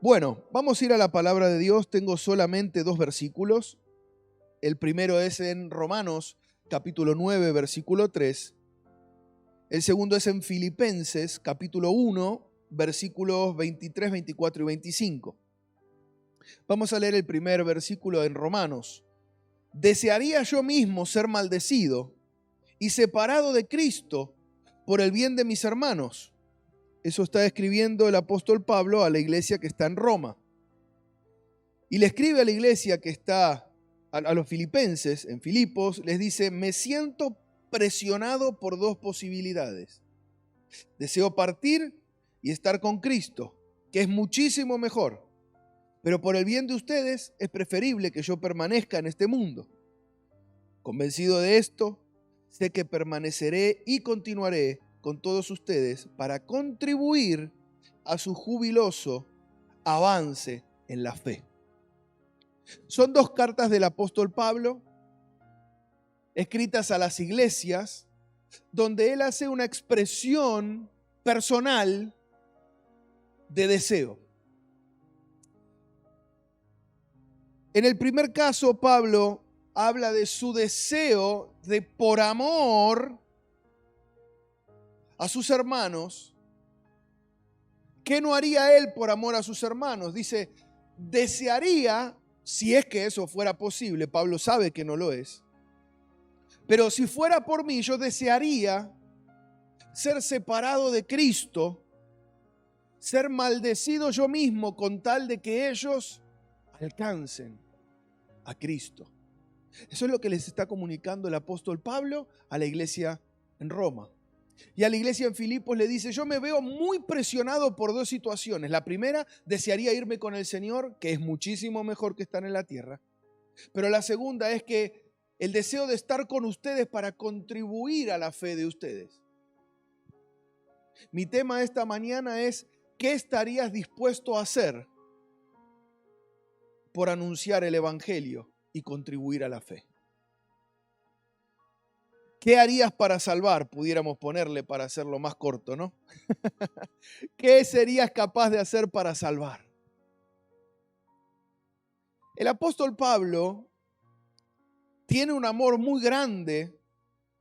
Bueno, vamos a ir a la palabra de Dios. Tengo solamente 2 versículos. El primero es en Romanos, capítulo 9, versículo 3. El segundo es en Filipenses, capítulo 1, versículos 23, 24 y 25. Vamos a leer el primer versículo en Romanos. Desearía yo mismo ser maldecido y separado de Cristo por el bien de mis hermanos. Eso está escribiendo el apóstol Pablo a la iglesia que está en Roma. Y le escribe a la iglesia que está, a los filipenses, en Filipos, les dice: me siento presionado por 2 posibilidades. Deseo partir y estar con Cristo, que es muchísimo mejor. Pero por el bien de ustedes es preferible que yo permanezca en este mundo. Convencido de esto, sé que permaneceré y continuaré con todos ustedes para contribuir a su jubiloso avance en la fe. Son 2 cartas del apóstol Pablo, escritas a las iglesias, donde él hace una expresión personal de deseo. En el primer caso, Pablo habla de su deseo de, por amor a sus hermanos, ¿qué no haría él por amor a sus hermanos? Dice, desearía, si es que eso fuera posible, Pablo sabe que no lo es, pero si fuera por mí, yo desearía ser separado de Cristo, ser maldecido yo mismo con tal de que ellos alcancen a Cristo. Eso es lo que les está comunicando el apóstol Pablo a la iglesia en Roma. Y a la iglesia en Filipos le dice: yo me veo muy presionado por 2 situaciones. La primera, desearía irme con el Señor, que es muchísimo mejor que estar en la tierra. Pero la segunda es que el deseo de estar con ustedes para contribuir a la fe de ustedes. Mi tema esta mañana es: ¿qué estarías dispuesto a hacer por anunciar el evangelio y contribuir a la fe? ¿Qué harías para salvar? Pudiéramos ponerle para hacerlo más corto, ¿no? ¿Qué serías capaz de hacer para salvar? El apóstol Pablo tiene un amor muy grande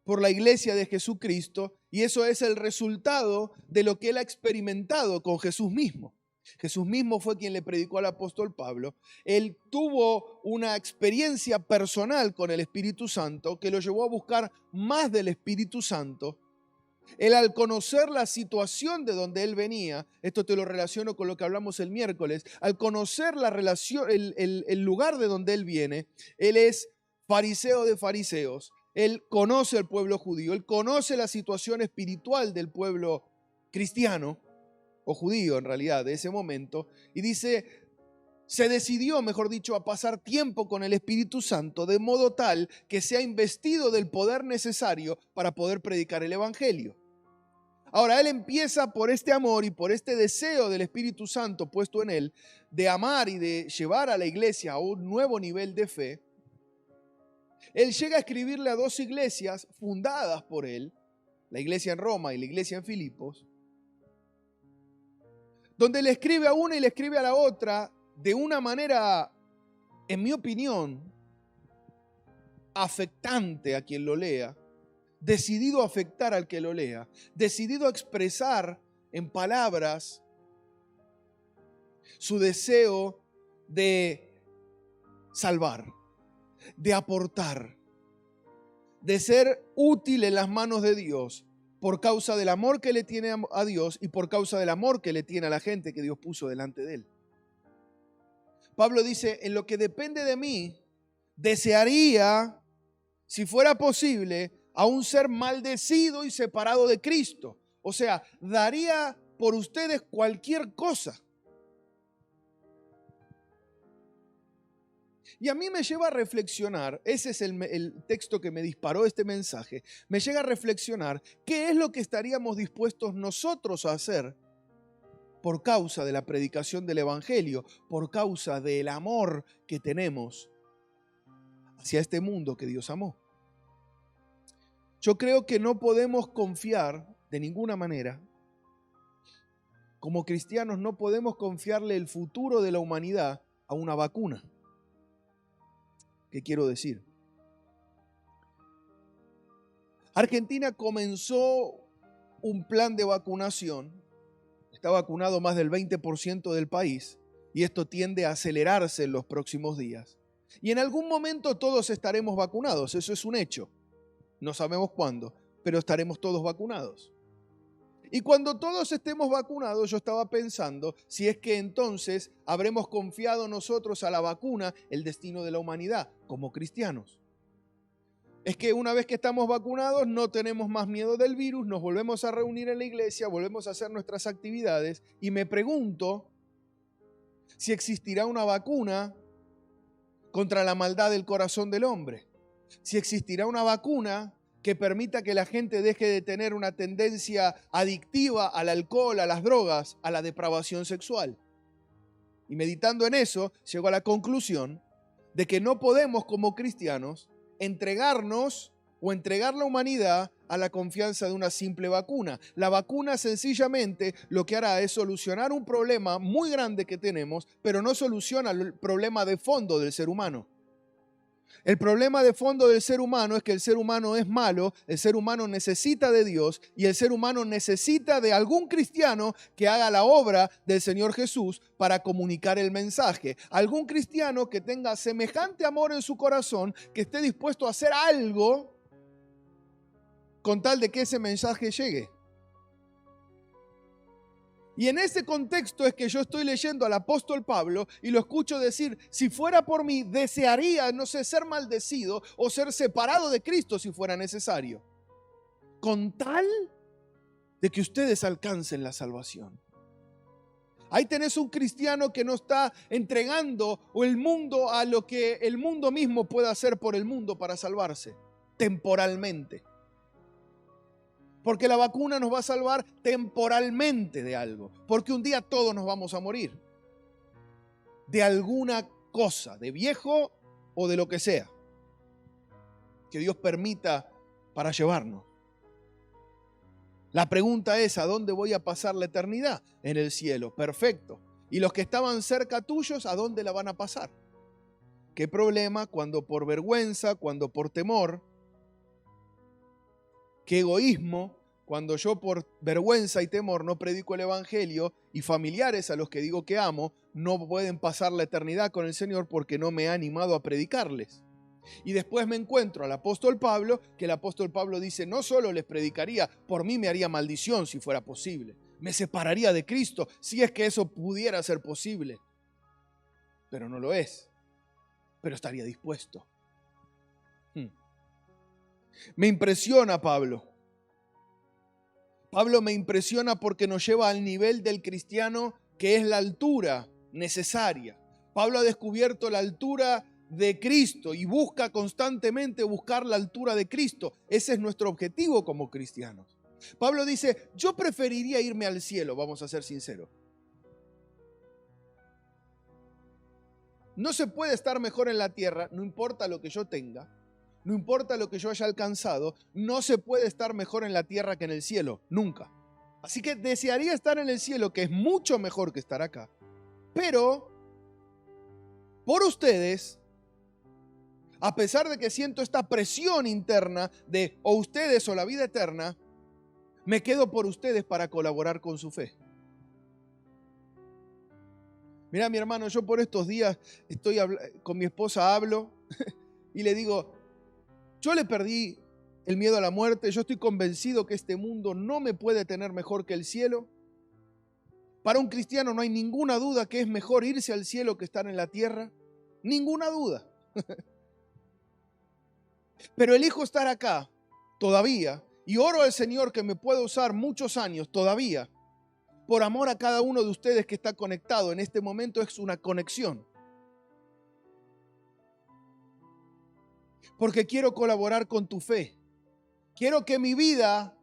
por la iglesia de Jesucristo, y eso es el resultado de lo que él ha experimentado con Jesús mismo. Jesús mismo fue quien le predicó al apóstol Pablo. Él tuvo una experiencia personal con el Espíritu Santo que lo llevó a buscar más del Espíritu Santo. Él, al conocer la situación de donde él venía, esto te lo relaciono con lo que hablamos el miércoles, al conocer la relación, el lugar de donde él viene, él es fariseo de fariseos. Él conoce al pueblo judío, él conoce la situación espiritual del pueblo cristiano, o judío en realidad, de ese momento, y dice, se decidió, mejor dicho, a pasar tiempo con el Espíritu Santo de modo tal que sea investido del poder necesario para poder predicar el evangelio. Ahora, él empieza por este amor y por este deseo del Espíritu Santo puesto en él, de amar y de llevar a la iglesia a un nuevo nivel de fe. Él llega a escribirle a 2 iglesias fundadas por él, la iglesia en Roma y la iglesia en Filipos, donde le escribe a una y le escribe a la otra de una manera, en mi opinión, afectante a quien lo lea, decidido a afectar al que lo lea, decidido a expresar en palabras su deseo de salvar, de aportar, de ser útil en las manos de Dios por causa del amor que le tiene a Dios y por causa del amor que le tiene a la gente que Dios puso delante de él. Pablo dice, en lo que depende de mí, desearía, si fuera posible, aún ser maldecido y separado de Cristo. O sea, daría por ustedes cualquier cosa. Y a mí me lleva a reflexionar, ese es el texto que me disparó este mensaje, me llega a reflexionar qué es lo que estaríamos dispuestos nosotros a hacer por causa de la predicación del evangelio, por causa del amor que tenemos hacia este mundo que Dios amó. Yo creo que no podemos confiar de ninguna manera como cristianos no podemos confiarle el futuro de la humanidad a una vacuna. ¿Qué quiero decir? Argentina comenzó un plan de vacunación. Está vacunado más del 20% del país y esto tiende a acelerarse en los próximos días. Y en algún momento todos estaremos vacunados, eso es un hecho. No sabemos cuándo, pero estaremos todos vacunados. Y cuando todos estemos vacunados, yo estaba pensando si es que entonces habremos confiado nosotros a la vacuna el destino de la humanidad como cristianos. Es que una vez que estamos vacunados no tenemos más miedo del virus, nos volvemos a reunir en la iglesia, volvemos a hacer nuestras actividades y me pregunto si existirá una vacuna contra la maldad del corazón del hombre, si existirá una vacuna que permita que la gente deje de tener una tendencia adictiva al alcohol, a las drogas, a la depravación sexual. Y meditando en eso, llego a la conclusión de que no podemos como cristianos entregarnos o entregar la humanidad a la confianza de una simple vacuna. La vacuna sencillamente lo que hará es solucionar un problema muy grande que tenemos, pero no soluciona el problema de fondo del ser humano. El problema de fondo del ser humano es que el ser humano es malo, el ser humano necesita de Dios y el ser humano necesita de algún cristiano que haga la obra del Señor Jesús para comunicar el mensaje. Algún cristiano que tenga semejante amor en su corazón, que esté dispuesto a hacer algo con tal de que ese mensaje llegue. Y en ese contexto es que yo estoy leyendo al apóstol Pablo y lo escucho decir, si fuera por mí, desearía, no sé, ser maldecido o ser separado de Cristo si fuera necesario, con tal de que ustedes alcancen la salvación. Ahí tenés un cristiano que no está entregando el mundo a lo que el mundo mismo pueda hacer por el mundo para salvarse, temporalmente. Porque la vacuna nos va a salvar temporalmente de algo. Porque un día todos nos vamos a morir. De alguna cosa, de viejo o de lo que sea. Que Dios permita para llevarnos. La pregunta es, ¿a dónde voy a pasar la eternidad? En el cielo, perfecto. ¿Y los que estaban cerca tuyos, a dónde la van a pasar? ¿Qué problema cuando por vergüenza, cuando por temor? Qué egoísmo cuando yo por vergüenza y temor no predico el evangelio y familiares a los que digo que amo no pueden pasar la eternidad con el Señor porque no me he animado a predicarles. Y después me encuentro al apóstol Pablo, que el apóstol Pablo dice, no solo les predicaría, por mí me haría maldición si fuera posible. Me separaría de Cristo si es que eso pudiera ser posible. Pero no lo es. Pero estaría dispuesto. Me impresiona Pablo. Pablo me impresiona porque nos lleva al nivel del cristiano que es la altura necesaria. Pablo ha descubierto la altura de Cristo y busca constantemente buscar la altura de Cristo. Ese es nuestro objetivo como cristianos. Pablo dice, yo preferiría irme al cielo, vamos a ser sinceros. No se puede estar mejor en la tierra, no importa lo que yo tenga. No importa lo que yo haya alcanzado, no se puede estar mejor en la tierra que en el cielo, nunca. Así que desearía estar en el cielo, que es mucho mejor que estar acá. Pero, por ustedes, a pesar de que siento esta presión interna de o ustedes o la vida eterna, me quedo por ustedes para colaborar con su fe. Mirá, mi hermano, yo por estos días estoy con mi esposa, hablo y le digo, yo le perdí el miedo a la muerte, yo estoy convencido que este mundo no me puede tener mejor que el cielo. Para un cristiano no hay ninguna duda que es mejor irse al cielo que estar en la tierra. Ninguna duda. Pero elijo estar acá todavía y oro al Señor que me pueda usar muchos años todavía por amor a cada uno de ustedes que está conectado. En este momento es una conexión. Porque quiero colaborar con tu fe. Quiero que mi vida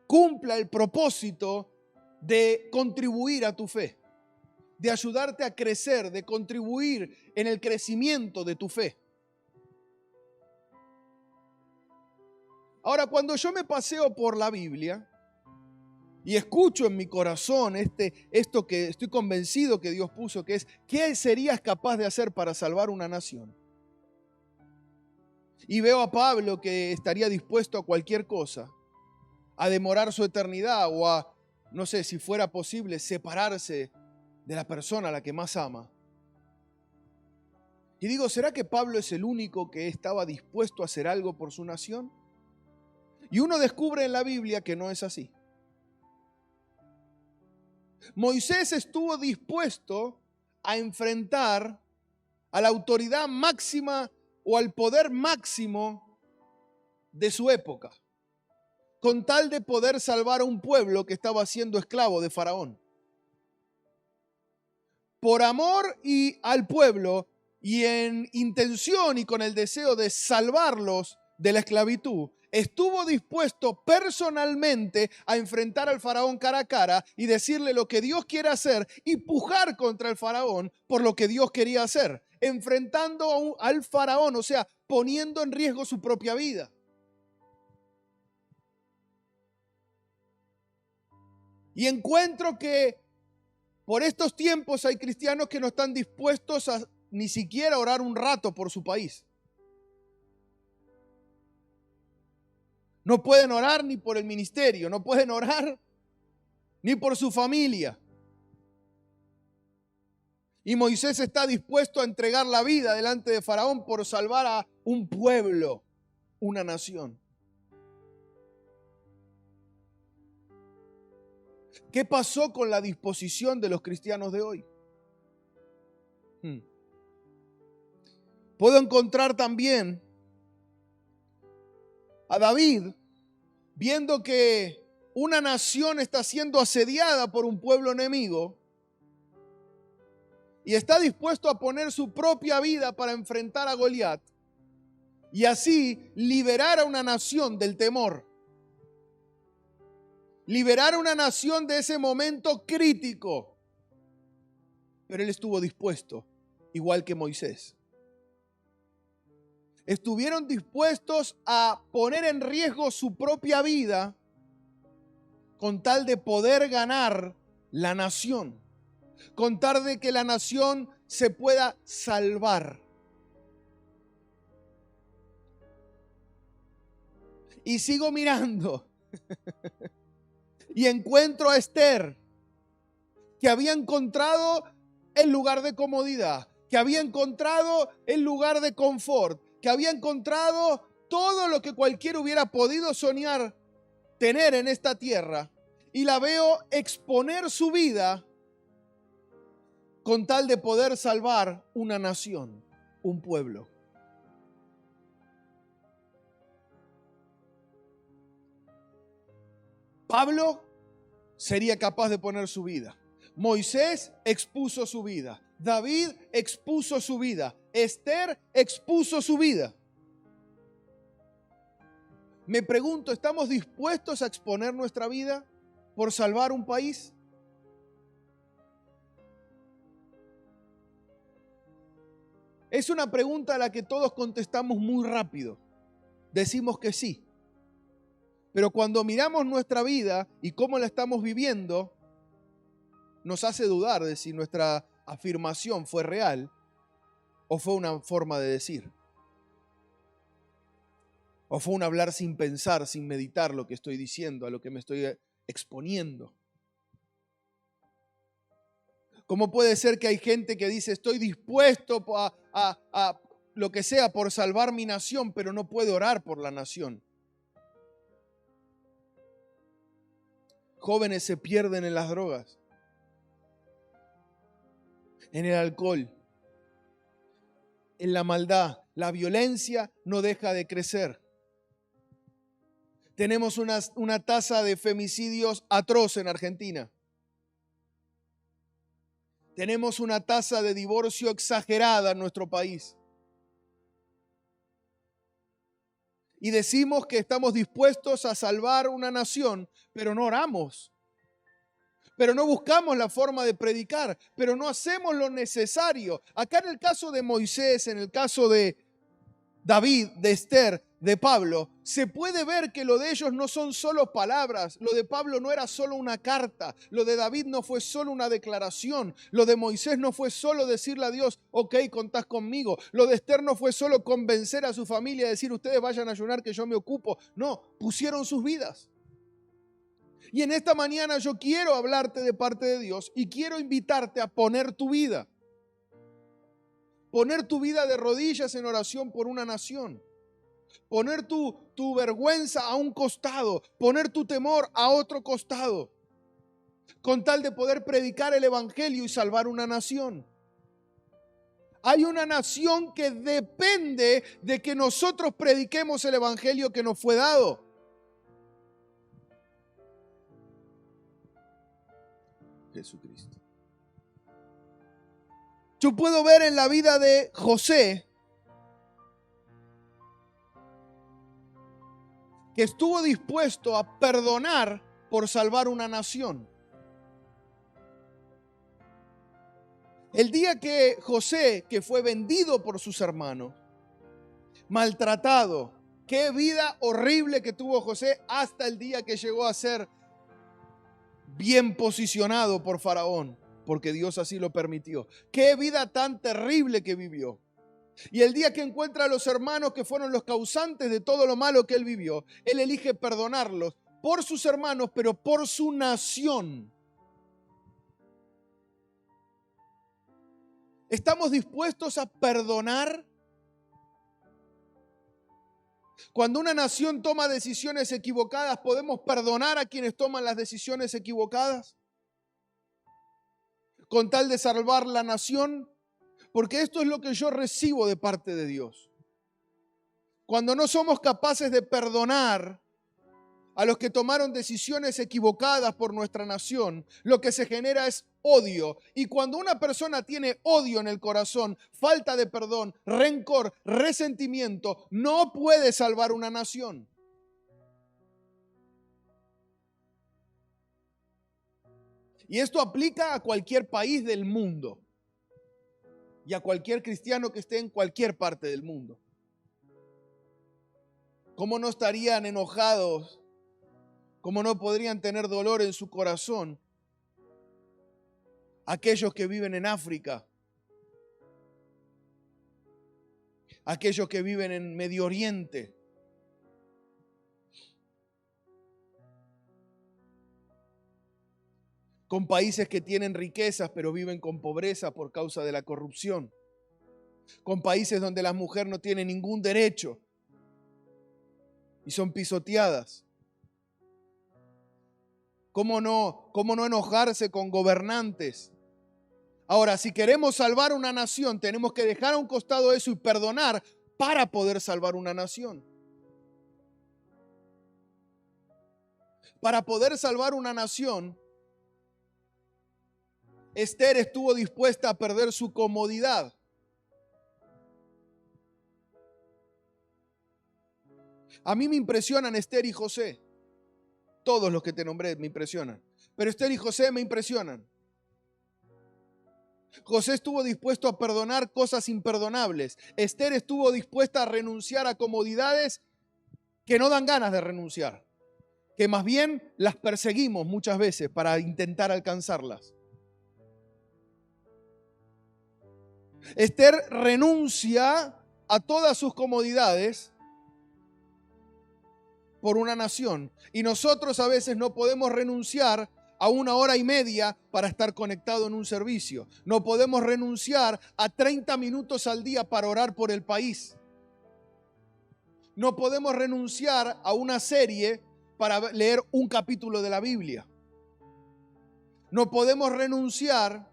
cumpla el propósito de contribuir a tu fe, de ayudarte a crecer, de contribuir en el crecimiento de tu fe. Ahora, cuando yo me paseo por la Biblia, Y escucho en mi corazón esto que estoy convencido que Dios puso, que es, ¿qué serías capaz de hacer para salvar una nación? Y veo a Pablo que estaría dispuesto a cualquier cosa, a demorar su eternidad o a, no sé, si fuera posible, separarse de la persona a la que más ama. Y digo, ¿será que Pablo es el único que estaba dispuesto a hacer algo por su nación? Y uno descubre en la Biblia que no es así. Moisés estuvo dispuesto a enfrentar a la autoridad máxima o al poder máximo de su época, con tal de poder salvar a un pueblo que estaba siendo esclavo de Faraón. Por amor y al pueblo y en intención y con el deseo de salvarlos de la esclavitud, estuvo dispuesto personalmente a enfrentar al faraón cara a cara y decirle lo que Dios quiere hacer y pujar contra el faraón por lo que Dios quería hacer, enfrentando al faraón, o sea, poniendo en riesgo su propia vida. Y encuentro que por estos tiempos hay cristianos que no están dispuestos a ni siquiera orar un rato por su país. No pueden orar ni por el ministerio, no pueden orar ni por su familia. Y Moisés está dispuesto a entregar la vida delante de Faraón por salvar a un pueblo, una nación. ¿Qué pasó con la disposición de los cristianos de hoy? Puedo encontrar también a David viendo que una nación está siendo asediada por un pueblo enemigo y está dispuesto a poner su propia vida para enfrentar a Goliat y así liberar a una nación del temor, liberar a una nación de ese momento crítico. Pero él estuvo dispuesto, igual que Moisés. Estuvieron dispuestos a poner en riesgo su propia vida con tal de poder ganar la nación, con tal de que la nación se pueda salvar. Y sigo mirando y encuentro a Esther, que había encontrado el lugar de comodidad, que había encontrado el lugar de confort, que había encontrado todo lo que cualquiera hubiera podido soñar tener en esta tierra. Y la veo exponer su vida con tal de poder salvar una nación, un pueblo. Pablo sería capaz de poner su vida. Moisés expuso su vida. David expuso su vida. Esther expuso su vida. Me pregunto, ¿estamos dispuestos a exponer nuestra vida por salvar un país? Es una pregunta a la que todos contestamos muy rápido. Decimos que sí. Pero cuando miramos nuestra vida y cómo la estamos viviendo, nos hace dudar de si nuestra afirmación fue real o fue una forma de decir. O fue un hablar sin pensar, sin meditar lo que estoy diciendo, a lo que me estoy exponiendo. ¿Cómo puede ser que hay gente que dice estoy dispuesto a lo que sea por salvar mi nación, pero no puede orar por la nación? Jóvenes se pierden en las drogas, en el alcohol, en la maldad. La violencia no deja de crecer. Tenemos una tasa de femicidios atroz en Argentina. Tenemos una tasa de divorcio exagerada en nuestro país. Y decimos que estamos dispuestos a salvar una nación, pero no oramos. Pero no buscamos la forma de predicar, pero no hacemos lo necesario. Acá en el caso de Moisés, en el caso de David, de Esther, de Pablo, se puede ver que lo de ellos no son solo palabras, lo de Pablo no era solo una carta, lo de David no fue solo una declaración, lo de Moisés no fue solo decirle a Dios, ok, contás conmigo, lo de Esther no fue solo convencer a su familia, decir ustedes vayan a ayunar que yo me ocupo, no, pusieron sus vidas. Y en esta mañana yo quiero hablarte de parte de Dios y quiero invitarte a poner tu vida de rodillas en oración por una nación. Poner tu vergüenza a un costado, poner tu temor a otro costado, con tal de poder predicar el evangelio y salvar una nación. Hay una nación que depende de que nosotros prediquemos el evangelio que nos fue dado. Jesucristo. Yo puedo ver en la vida de José que estuvo dispuesto a perdonar por salvar una nación. El día que José, que fue vendido por sus hermanos, maltratado, qué vida horrible que tuvo José hasta el día que llegó a ser bien posicionado por Faraón, porque Dios así lo permitió. Qué vida tan terrible que vivió. Y el día que encuentra a los hermanos que fueron los causantes de todo lo malo que él vivió, él elige perdonarlos por sus hermanos, pero por su nación. ¿Estamos dispuestos a perdonar? Cuando una nación toma decisiones equivocadas, ¿podemos perdonar a quienes toman las decisiones equivocadas? Con tal de salvar la nación. Porque esto es lo que yo recibo de parte de Dios. Cuando no somos capaces de perdonar a los que tomaron decisiones equivocadas por nuestra nación, lo que se genera es odio. Y cuando una persona tiene odio en el corazón, falta de perdón, rencor, resentimiento, no puede salvar una nación. Y esto aplica a cualquier país del mundo. Y a cualquier cristiano que esté en cualquier parte del mundo. ¿Cómo no estarían enojados? ¿Cómo no podrían tener dolor en su corazón aquellos que viven en África? Aquellos que viven en Medio Oriente. Con países que tienen riquezas pero viven con pobreza por causa de la corrupción. Con países donde la mujer no tiene ningún derecho y son pisoteadas. ¿Cómo no enojarse con gobernantes? Ahora, si queremos salvar una nación, tenemos que dejar a un costado eso y perdonar para poder salvar una nación. Para poder salvar una nación, Esther estuvo dispuesta a perder su comodidad. A mí me impresionan Esther y José. Todos los que te nombré me impresionan. Pero Esther y José me impresionan. José estuvo dispuesto a perdonar cosas imperdonables. Esther estuvo dispuesta a renunciar a comodidades que no dan ganas de renunciar. Que más bien las perseguimos muchas veces para intentar alcanzarlas. Esther renuncia a todas sus comodidades por una nación. Y nosotros a veces no podemos renunciar a 1 hora y media para estar conectado en un servicio. No podemos renunciar a 30 minutos al día para orar por el país. No podemos renunciar a una serie para leer un capítulo de la Biblia. No podemos renunciar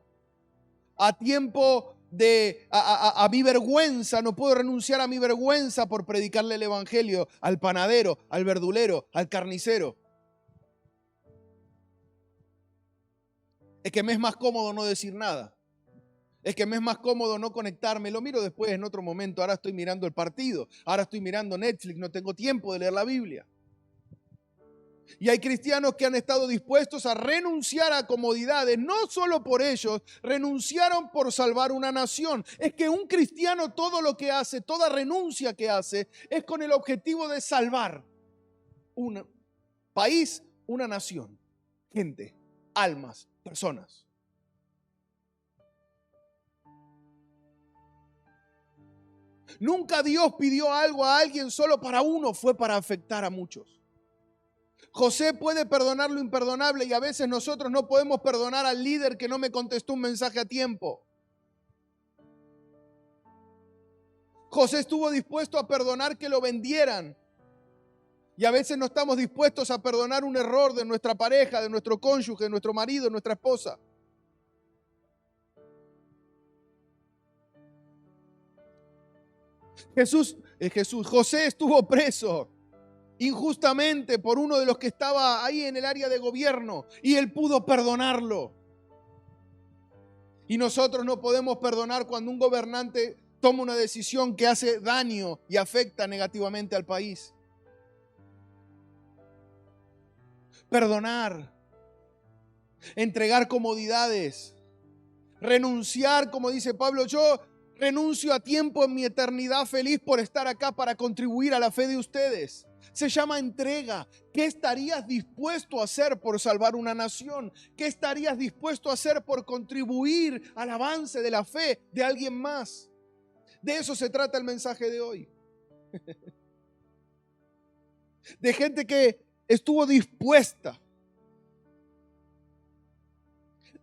a tiempo a mi vergüenza, no puedo renunciar a mi vergüenza por predicarle el evangelio al panadero, al verdulero, al carnicero. Es que me es más cómodo no decir nada. Es que me es más cómodo no conectarme. Lo miro después en otro momento. Ahora estoy mirando el partido. Ahora estoy mirando Netflix. No tengo tiempo de leer la Biblia. Y hay cristianos que han estado dispuestos a renunciar a comodidades, no solo por ellos, renunciaron por salvar una nación. Es que un cristiano todo lo que hace, toda renuncia que hace, es con el objetivo de salvar un país, una nación, gente, almas, personas. Nunca Dios pidió algo a alguien solo para uno, fue para afectar a muchos. José puede perdonar lo imperdonable y a veces nosotros no podemos perdonar al líder que no me contestó un mensaje a tiempo. José estuvo dispuesto a perdonar que lo vendieran. Y a veces no estamos dispuestos a perdonar un error de nuestra pareja, de nuestro cónyuge, de nuestro marido, de nuestra esposa. José estuvo preso injustamente por uno de los que estaba ahí en el área de gobierno y él pudo perdonarlo. Y nosotros no podemos perdonar cuando un gobernante toma una decisión que hace daño y afecta negativamente al país. Perdonar, entregar comodidades, renunciar, como dice Pablo, yo renuncio a tiempo en mi eternidad feliz por estar acá para contribuir a la fe de ustedes. Se llama entrega. ¿Qué estarías dispuesto a hacer por salvar una nación? ¿Qué estarías dispuesto a hacer por contribuir al avance de la fe de alguien más? De eso se trata el mensaje de hoy. De gente que estuvo dispuesta.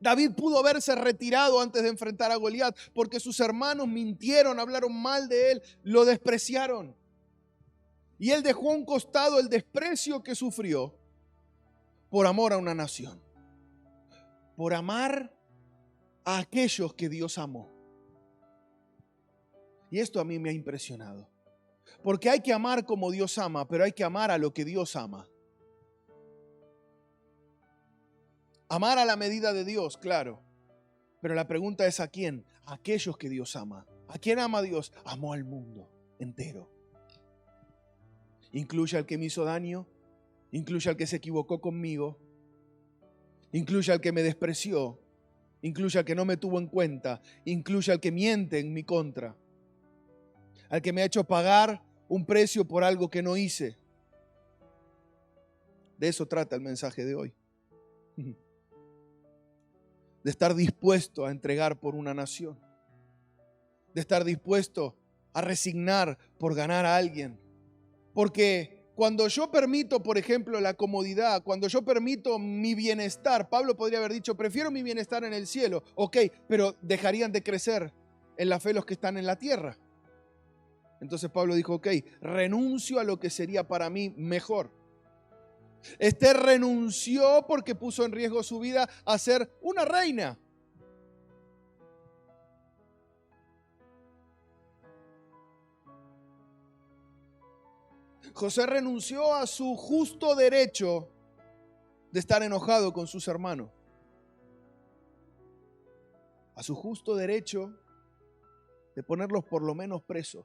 David pudo haberse retirado antes de enfrentar a Goliat porque sus hermanos mintieron, hablaron mal de él, lo despreciaron. Y él dejó a un costado el desprecio que sufrió por amor a una nación, por amar a aquellos que Dios amó. Y esto a mí me ha impresionado, porque hay que amar como Dios ama, pero hay que amar a lo que Dios ama. Amar a la medida de Dios, claro, pero la pregunta es ¿a quién? A aquellos que Dios ama. ¿A quién ama Dios? Amó al mundo entero. Incluye al que me hizo daño, incluye al que se equivocó conmigo, incluye al que me despreció, incluye al que no me tuvo en cuenta, incluye al que miente en mi contra, al que me ha hecho pagar un precio por algo que no hice. De eso trata el mensaje de hoy. De estar dispuesto a entregar por una nación, de estar dispuesto a resignar por ganar a alguien. Porque cuando yo permito, por ejemplo, la comodidad, cuando yo permito mi bienestar, Pablo podría haber dicho, prefiero mi bienestar en el cielo. Ok, pero dejarían de crecer en la fe los que están en la tierra. Entonces Pablo dijo, ok, renuncio a lo que sería para mí mejor. Esther renunció porque puso en riesgo su vida a ser una reina. José renunció a su justo derecho de estar enojado con sus hermanos. A su justo derecho de ponerlos por lo menos presos.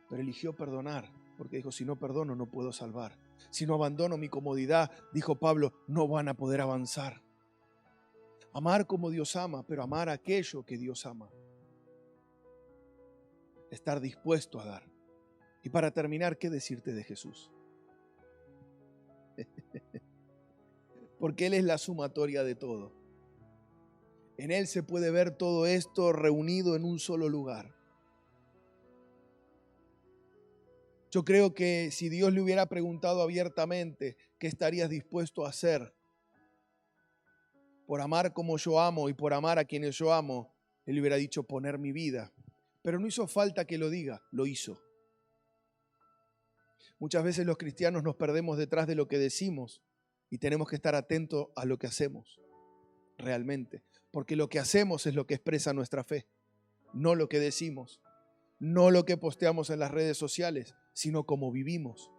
Pero eligió perdonar, porque dijo, si no perdono no puedo salvar. Si no abandono mi comodidad, dijo Pablo, no van a poder avanzar. Amar como Dios ama, pero amar aquello que Dios ama. Estar dispuesto a dar. Y para terminar, ¿qué decirte de Jesús? Porque Él es la sumatoria de todo. En Él se puede ver todo esto reunido en un solo lugar. Yo creo que si Dios le hubiera preguntado abiertamente, ¿qué estarías dispuesto a hacer por amar como yo amo y por amar a quienes yo amo? Él le hubiera dicho poner mi vida. Pero no hizo falta que lo diga, lo hizo. Muchas veces los cristianos nos perdemos detrás de lo que decimos y tenemos que estar atentos a lo que hacemos realmente. Porque lo que hacemos es lo que expresa nuestra fe, no lo que decimos, no lo que posteamos en las redes sociales, sino cómo vivimos.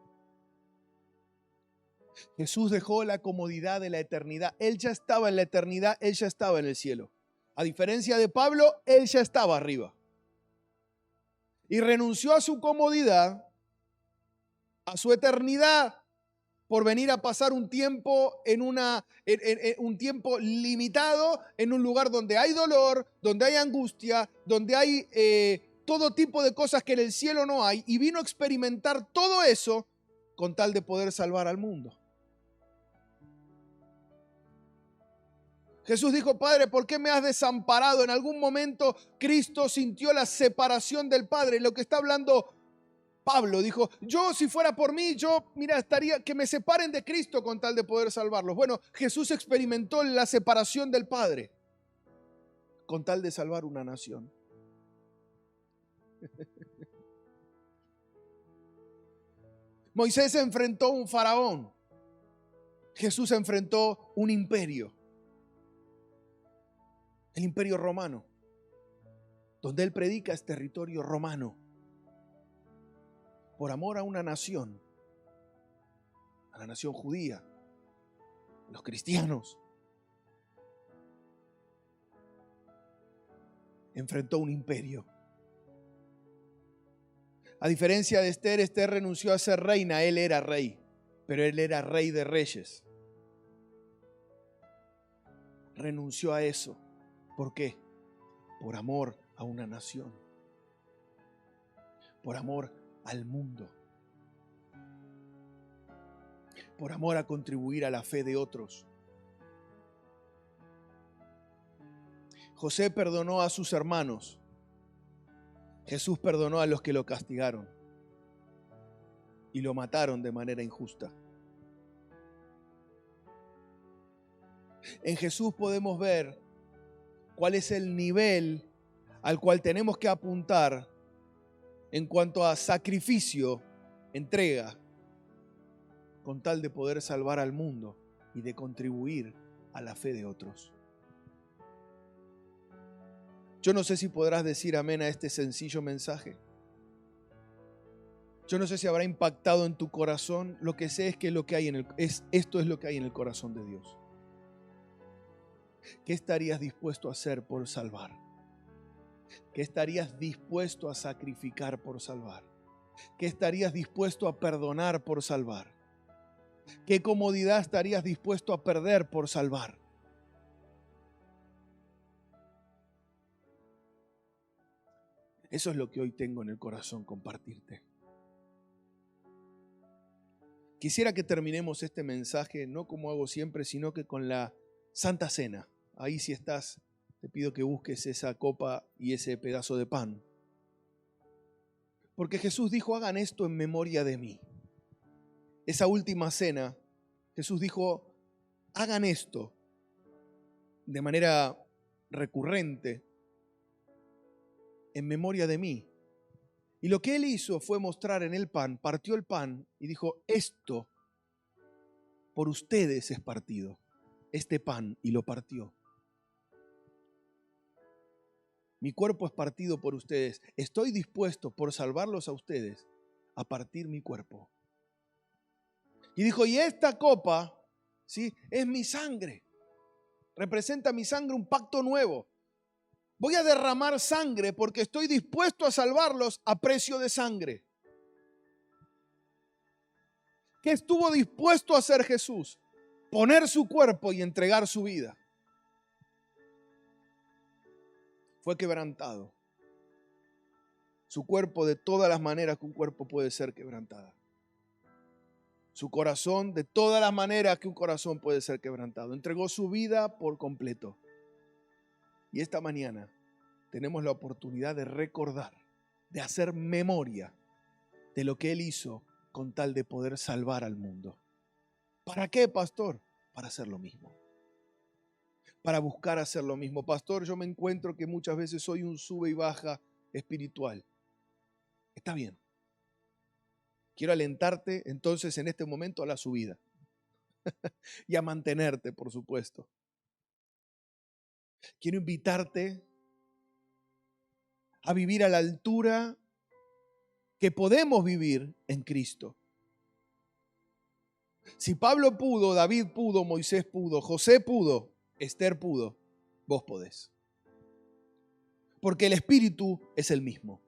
Jesús dejó la comodidad de la eternidad. Él ya estaba en la eternidad, Él ya estaba en el cielo. A diferencia de Pablo, Él ya estaba arriba. Y renunció a su comodidad, a su eternidad, por venir a pasar un tiempo un tiempo limitado en un lugar donde hay dolor, donde hay angustia, donde hay todo tipo de cosas que en el cielo no hay, y vino a experimentar todo eso con tal de poder salvar al mundo. Jesús dijo: Padre, ¿por qué me has desamparado? En algún momento Cristo sintió la separación del Padre. Lo que está hablando Pablo, dijo: yo, si fuera por mí, estaría que me separen de Cristo con tal de poder salvarlos. Bueno, Jesús experimentó la separación del Padre con tal de salvar una nación. Moisés enfrentó a un faraón. Jesús enfrentó un imperio. El imperio romano. Donde él predica es territorio romano. Por amor a una nación. A la nación judía. A los cristianos. Enfrentó un imperio. A diferencia de Esther, Esther renunció a ser reina. Él era rey. Pero él era rey de reyes. Renunció a eso. ¿Por qué? Por amor a una nación. Por amor al mundo. Por amor a contribuir a la fe de otros. José perdonó a sus hermanos. Jesús perdonó a los que lo castigaron y lo mataron de manera injusta. En Jesús podemos ver cuál es el nivel al cual tenemos que apuntar en cuanto a sacrificio, entrega, con tal de poder salvar al mundo y de contribuir a la fe de otros. Yo no sé si podrás decir amén a este sencillo mensaje. Yo no sé si habrá impactado en tu corazón. Lo que sé es que esto es lo que hay en el corazón de Dios. ¿Qué estarías dispuesto a hacer por salvar? ¿Qué estarías dispuesto a sacrificar por salvar? ¿Qué estarías dispuesto a perdonar por salvar? ¿Qué comodidad estarías dispuesto a perder por salvar? Eso es lo que hoy tengo en el corazón compartirte. Quisiera que terminemos este mensaje no como hago siempre, sino que con la Santa Cena. Ahí si estás, te pido que busques esa copa y ese pedazo de pan. Porque Jesús dijo: hagan esto en memoria de mí. Esa última cena, Jesús dijo: hagan esto de manera recurrente en memoria de mí. Y lo que él hizo fue mostrar en el pan, partió el pan y dijo: esto por ustedes es partido, este pan, y lo partió. Mi cuerpo es partido por ustedes. Estoy dispuesto por salvarlos a ustedes a partir mi cuerpo. Y dijo: y esta copa, ¿sí?, es mi sangre. Representa mi sangre, un pacto nuevo. Voy a derramar sangre porque estoy dispuesto a salvarlos a precio de sangre. ¿Qué estuvo dispuesto a hacer Jesús? Poner su cuerpo y entregar su vida. Fue quebrantado. Su cuerpo de todas las maneras que un cuerpo puede ser quebrantado. Su corazón de todas las maneras que un corazón puede ser quebrantado. Entregó su vida por completo. Y esta mañana tenemos la oportunidad de recordar, de hacer memoria de lo que Él hizo con tal de poder salvar al mundo. ¿Para qué, pastor? Para hacer lo mismo. Para buscar hacer lo mismo. Pastor, yo me encuentro que muchas veces soy un sube y baja espiritual. Está bien. Quiero alentarte entonces en este momento a la subida y a mantenerte, por supuesto. Quiero invitarte a vivir a la altura que podemos vivir en Cristo. Si Pablo pudo, David pudo, Moisés pudo, José pudo, Esther pudo, vos podés. Porque el Espíritu es el mismo.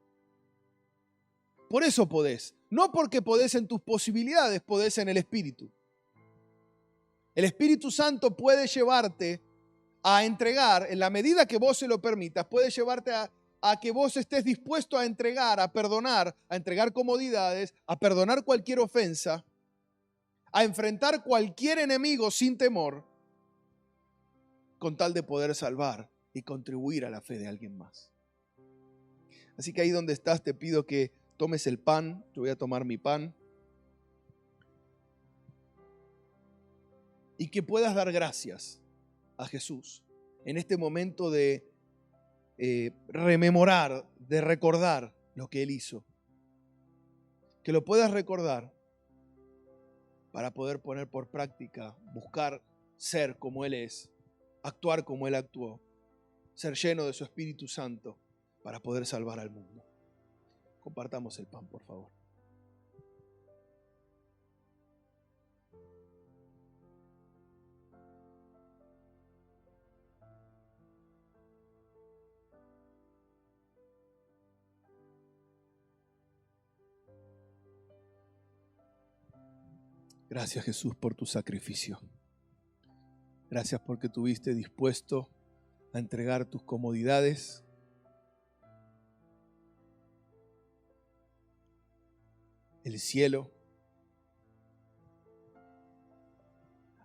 Por eso podés. No porque podés en tus posibilidades, podés en el Espíritu. El Espíritu Santo puede llevarte a entregar, en la medida que vos se lo permitas, puede llevarte a que vos estés dispuesto a entregar, a perdonar, a entregar comodidades, a perdonar cualquier ofensa, a enfrentar cualquier enemigo sin temor, con tal de poder salvar y contribuir a la fe de alguien más. Así que ahí donde estás te pido que tomes el pan. Yo voy a tomar mi pan. Y que puedas dar gracias a Jesús en este momento de rememorar, de recordar lo que Él hizo. Que lo puedas recordar para poder poner por práctica, buscar ser como Él es, actuar como Él actuó, ser lleno de su Espíritu Santo para poder salvar al mundo. Compartamos el pan, por favor. Gracias, Jesús, por tu sacrificio. Gracias porque estuviste dispuesto a entregar tus comodidades, el cielo,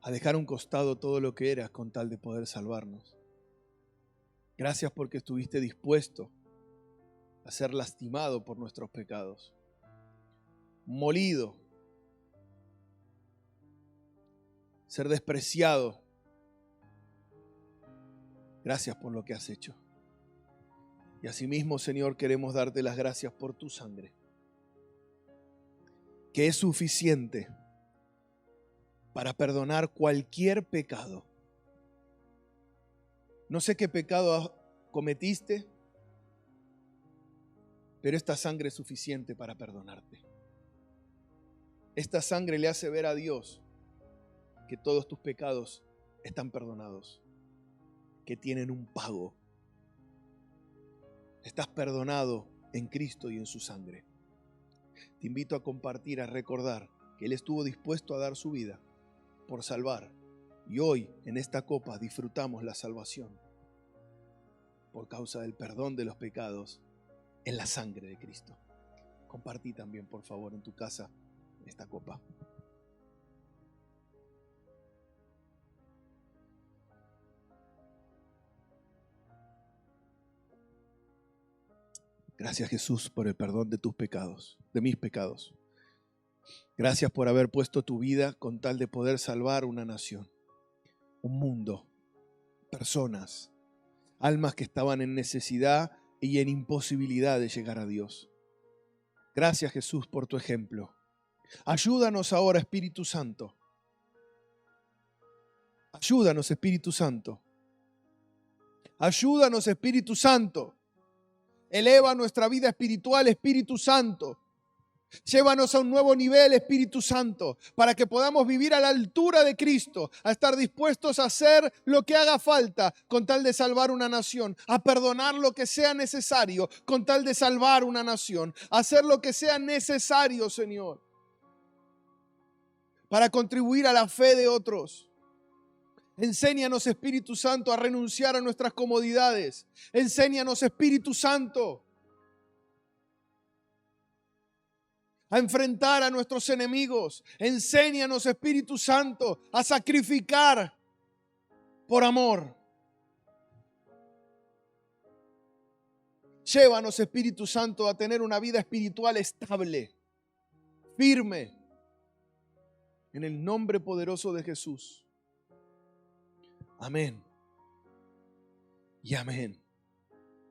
a dejar a un costado todo lo que eras con tal de poder salvarnos. Gracias porque estuviste dispuesto a ser lastimado por nuestros pecados, molido, ser despreciado. Gracias por lo que has hecho. Y asimismo, Señor, queremos darte las gracias por tu sangre, que es suficiente para perdonar cualquier pecado. No sé qué pecado cometiste, pero esta sangre es suficiente para perdonarte. Esta sangre le hace ver a Dios que todos tus pecados están perdonados, que tienen un pago. Estás perdonado en Cristo y en su sangre. Te invito a compartir, a recordar que Él estuvo dispuesto a dar su vida por salvar. Y hoy en esta copa disfrutamos la salvación por causa del perdón de los pecados en la sangre de Cristo. Compartí también, por favor, en tu casa esta copa. Gracias, Jesús, por el perdón de tus pecados, de mis pecados. Gracias por haber puesto tu vida con tal de poder salvar una nación, un mundo, personas, almas que estaban en necesidad y en imposibilidad de llegar a Dios. Gracias, Jesús, por tu ejemplo. Ayúdanos ahora, Espíritu Santo. Ayúdanos, Espíritu Santo. Ayúdanos, Espíritu Santo. Eleva nuestra vida espiritual, Espíritu Santo. Llévanos a un nuevo nivel, Espíritu Santo, para que podamos vivir a la altura de Cristo, a estar dispuestos a hacer lo que haga falta con tal de salvar una nación, a perdonar lo que sea necesario con tal de salvar una nación, a hacer lo que sea necesario, Señor, para contribuir a la fe de otros. Enséñanos, Espíritu Santo, a renunciar a nuestras comodidades. Enséñanos, Espíritu Santo, a enfrentar a nuestros enemigos. Enséñanos, Espíritu Santo, a sacrificar por amor. Llévanos, Espíritu Santo, a tener una vida espiritual estable, firme, en el nombre poderoso de Jesús. Amén y amén.